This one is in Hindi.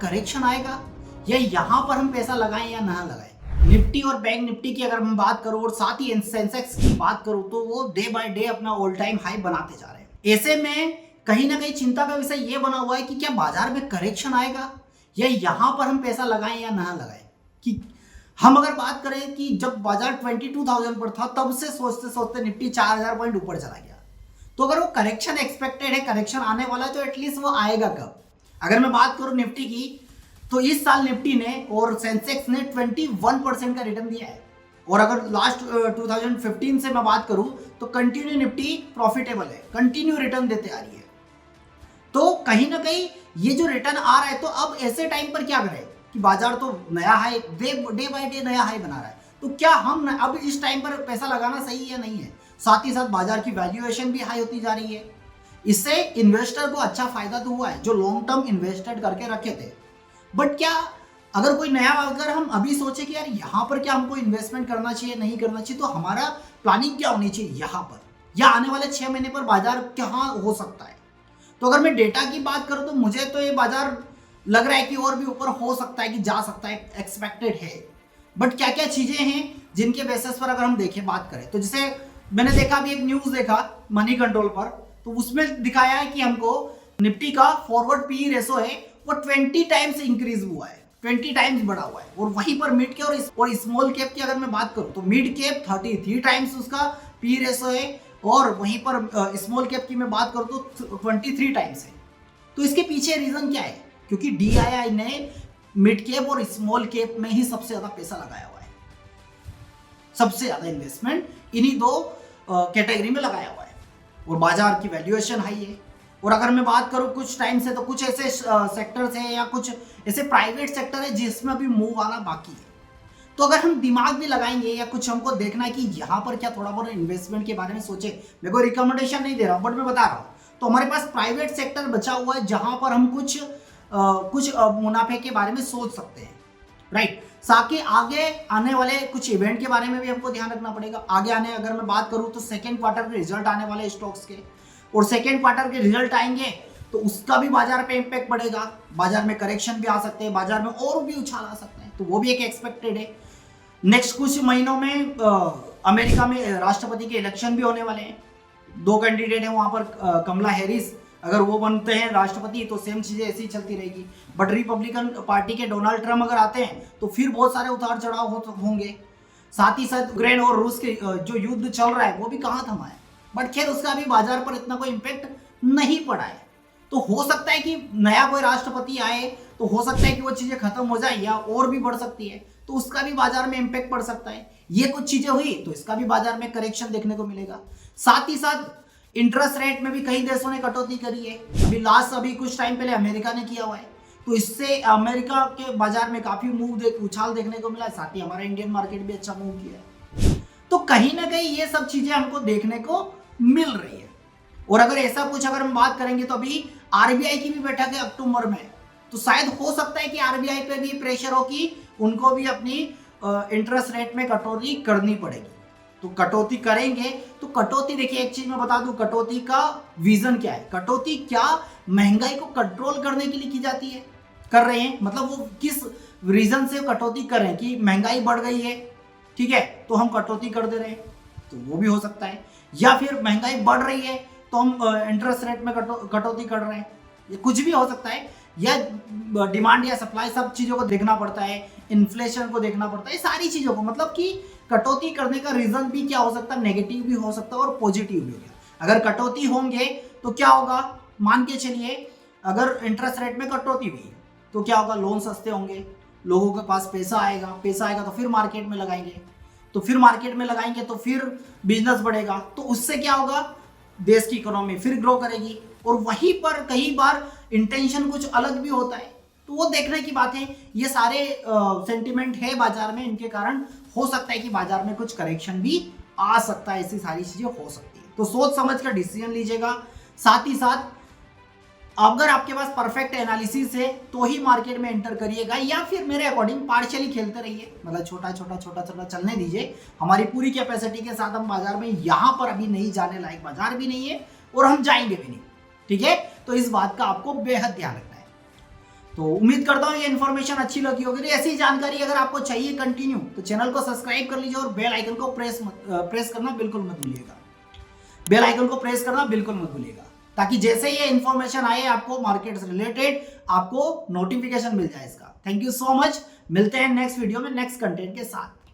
करेक्शन आएगा या यहाँ पर हम पैसा लगाएं या ना लगाएं। निफ्टी और बैंक निफ्टी की अगर मैं बात करूं और साथ ही सेंसेक्स की बात करूं तो वो डे बाय डे अपना ऑल टाइम हाई बनाते जा रहे हैं। ऐसे में कहीं ना कहीं चिंता का विषय ये बना हुआ है कि क्या बाजार में करेक्शन आएगा या यहाँ पर हम पैसा लगाएं या ना लगाएं। कि हम अगर बात करें कि जब बाजार 22,000 पर था तब से सोचते सोचते निफ्टी 4,000 पॉइंट ऊपर चला गया। तो अगर वो करेक्शन एक्सपेक्टेड है, करेक्शन आने वाला है, तो एटलीस्ट वो आएगा कब। अगर मैं बात करूं निफ्टी की तो इस साल निफ्टी ने और सेंसेक्स ने 21% का रिटर्न दिया है। और अगर लास्ट 2015 से मैं बात करूं तो कंटिन्यू निफ्टी प्रॉफिटेबल है, कंटिन्यू रिटर्न देते आ रही है। तो कहीं ना कहीं ये जो रिटर्न आ रहा है, तो अब ऐसे टाइम पर क्या करें कि बाजार तो नया हाई डे बाय डे नया हाई बना रहा है, तो क्या हम अब इस टाइम पर पैसा लगाना सही है या नहीं है। साथ ही साथ बाजार की वैल्यूएशन भी हाई होती जा रही है। इससे इन्वेस्टर को अच्छा फायदा तो हुआ है जो लॉन्ग टर्म इन्वेस्टेड करके रखे थे। बट क्या अगर कोई नया, अगर हम अभी सोचे कि यार यहाँ पर क्या हमको इन्वेस्टमेंट करना चाहिए नहीं करना चाहिए, तो हमारा प्लानिंग क्या होनी चाहिए यहाँ पर, या आने वाले 6 महीने पर बाजार कहाँ हो सकता है। तो अगर मैं डेटा की बात करूं तो मुझे तो ये बाजार लग रहा है कि और भी ऊपर हो सकता है, कि जा सकता है, एक्सपेक्टेड है। बट क्या क्या चीजें हैं जिनके बेसिस पर अगर हम देखें बात करें, तो जैसे मैंने देखा अभी एक न्यूज देखा मनी कंट्रोल पर, तो उसमें दिखाया है कि हमको निफ्टी का फॉरवर्ड पी रेशो है वो 20 टाइम्स इंक्रीज हुआ है, 20 टाइम्स बढ़ा हुआ है। और वहीं पर मिड कैप और स्मॉल कैप की अगर मैं बात करूं तो मिड कैप 33 टाइम्स उसका पी रेशो है, और वहीं पर स्मॉल कैप की मैं बात करूं तो 23 टाइम्स है। तो इसके पीछे रीजन क्या है, क्योंकि DII ने मिड कैप और स्मॉल कैप में ही सबसे ज्यादा पैसा लगाया हुआ है, सबसे ज्यादा इन्वेस्टमेंट इन्हीं दो कैटेगरी में लगाया हुआ है, और बाजार की वैल्यूएशन हाई है। और अगर मैं बात करूं कुछ टाइम से, तो कुछ ऐसे सेक्टर्स हैं या कुछ ऐसे प्राइवेट सेक्टर है जिसमें अभी मूव आना बाकी है। तो अगर हम दिमाग भी लगाएंगे या कुछ हमको देखना है कि यहाँ पर क्या थोड़ा बहुत इन्वेस्टमेंट के बारे में सोचे, मैं कोई रिकमेंडेशन नहीं दे रहा हूँ बट मैं बता रहा हूँ, तो हमारे पास प्राइवेट सेक्टर बचा हुआ है जहां पर हम कुछ मुनाफे के बारे में सोच सकते हैं, राइट। साथ आगे आने वाले कुछ इवेंट के बारे में भी हमको ध्यान रखना पड़ेगा। आगे आने अगर मैं बात करूं तो सेकेंड क्वार्टर के रिजल्ट आने वाले स्टॉक्स के, और सेकेंड क्वार्टर के रिजल्ट आएंगे तो उसका भी बाजार पे इम्पैक्ट पड़ेगा, बाजार में करेक्शन भी आ सकते हैं, बाजार में और भी उछाल आ सकते हैं, तो वो भी एक एक्सपेक्टेड है। नेक्स्ट कुछ महीनों में अमेरिका में राष्ट्रपति के इलेक्शन भी होने वाले हैं, 2 कैंडिडेट हैं वहां पर, कमला हैरिस अगर वो बनते हैं राष्ट्रपति तो सेम चीजें ऐसी ही चलती रहेगी। बट रिपब्लिकन पार्टी के डोनाल्ड ट्रम्प अगर आते हैं तो फिर बहुत सारे उतार चढ़ाव होंगे। साथ ही साथ यूक्रेन और रूस के जो युद्ध चल रहा है वो भी कहाँ थमा है, बट खैर उसका भी बाजार पर इतना कोई इम्पैक्ट नहीं पड़ा है। तो हो सकता है कि नया कोई राष्ट्रपति आए तो हो सकता है कि वो चीजें खत्म हो जाए या और भी बढ़ सकती है, तो उसका भी बाजार में इम्पैक्ट पड़ सकता है। ये कुछ चीजें हुई तो इसका भी बाजार में करेक्शन देखने को मिलेगा। साथ ही साथ इंटरेस्ट रेट में भी कई देशों ने कटौती करी है, अभी कुछ टाइम पहले अमेरिका ने किया हुआ है, तो इससे अमेरिका के बाजार में काफी उछाल देखने को मिला है। साथ ही हमारा इंडियन मार्केट भी अच्छा मूव किया है। तो कहीं ना कहीं ये सब चीजें हमको देखने को मिल रही है। और अगर ऐसा कुछ अगर हम बात करेंगे तो अभी RBI की भी बैठक है अक्टूबर में, तो शायद हो सकता है कि RBI पे भी प्रेशर हो कि उनको भी अपनी इंटरेस्ट रेट में कटौती करनी पड़ेगी। तो कटौती करेंगे तो कटौती, देखिए एक चीज मैं बता दूं, कटौती का विजन क्या है, कटौती क्या महंगाई को कंट्रोल करने के लिए की जाती है, कर रहे हैं, मतलब वो किस रीजन से कटौती कर रहे हैं कि महंगाई बढ़ गई है, ठीक है, तो हम कटौती कर दे रहे हैं, तो वो भी हो सकता है। या फिर महंगाई बढ़ रही है तो हम इंटरेस्ट रेट में कटौती कर रहे हैं, ये कुछ भी हो सकता है। या डिमांड या सप्लाई, सब चीजों को देखना पड़ता है, इन्फ्लेशन को देखना पड़ता है, सारी चीजों को, मतलब कि कटौती करने का रीजन भी क्या हो सकता है, नेगेटिव भी हो सकता है और पॉजिटिव भी होगा। अगर कटौती होंगे तो क्या होगा, मान के चलिए अगर इंटरेस्ट रेट में कटौती हुई तो क्या होगा, लोन सस्ते होंगे, लोगों के पास पैसा आएगा तो फिर मार्केट में लगाएंगे, तो फिर मार्केट में लगाएंगे तो फिर बिजनेस बढ़ेगा, तो उससे क्या होगा, देश की इकोनॉमी फिर ग्रो करेगी। और वहीं पर कई बार इंटेंशन कुछ अलग भी होता है, तो वो देखने की बात है। ये सारे सेंटिमेंट है बाजार में, इनके कारण हो सकता है कि बाजार में कुछ करेक्शन भी आ सकता है, ऐसी सारी चीजें हो सकती है। तो सोच समझ कर डिसीजन लीजिएगा। साथ ही साथ अगर आपके पास परफेक्ट एनालिसिस है तो ही मार्केट में एंटर करिएगा, या फिर मेरे अकॉर्डिंग पार्शियली खेलते रहिए, मतलब छोटा छोटा चलने दीजिए। हमारी पूरी कैपेसिटी के साथ हम बाजार में यहां पर अभी नहीं जाने लायक बाजार भी नहीं है और हम जाएंगे भी नहीं, ठीक है। तो इस बात का आपको बेहद ध्यान रखना है। तो उम्मीद करता हूँ ये इन्फॉर्मेशन अच्छी लगी होगी। तो ऐसी जानकारी अगर आपको चाहिए कंटिन्यू तो चैनल को सब्सक्राइब कर लीजिए और बेल आइकन को प्रेस करना बिल्कुल मत भूलिएगा। बेल आइकन को प्रेस करना बिल्कुल मत भूलिएगा, ताकि जैसे ये इन्फॉर्मेशन आए आपको मार्केट से रिलेटेड आपको नोटिफिकेशन मिल जाए इसका। थैंक यू सो मच, मिलते हैं नेक्स्ट वीडियो में नेक्स्ट कंटेंट के साथ।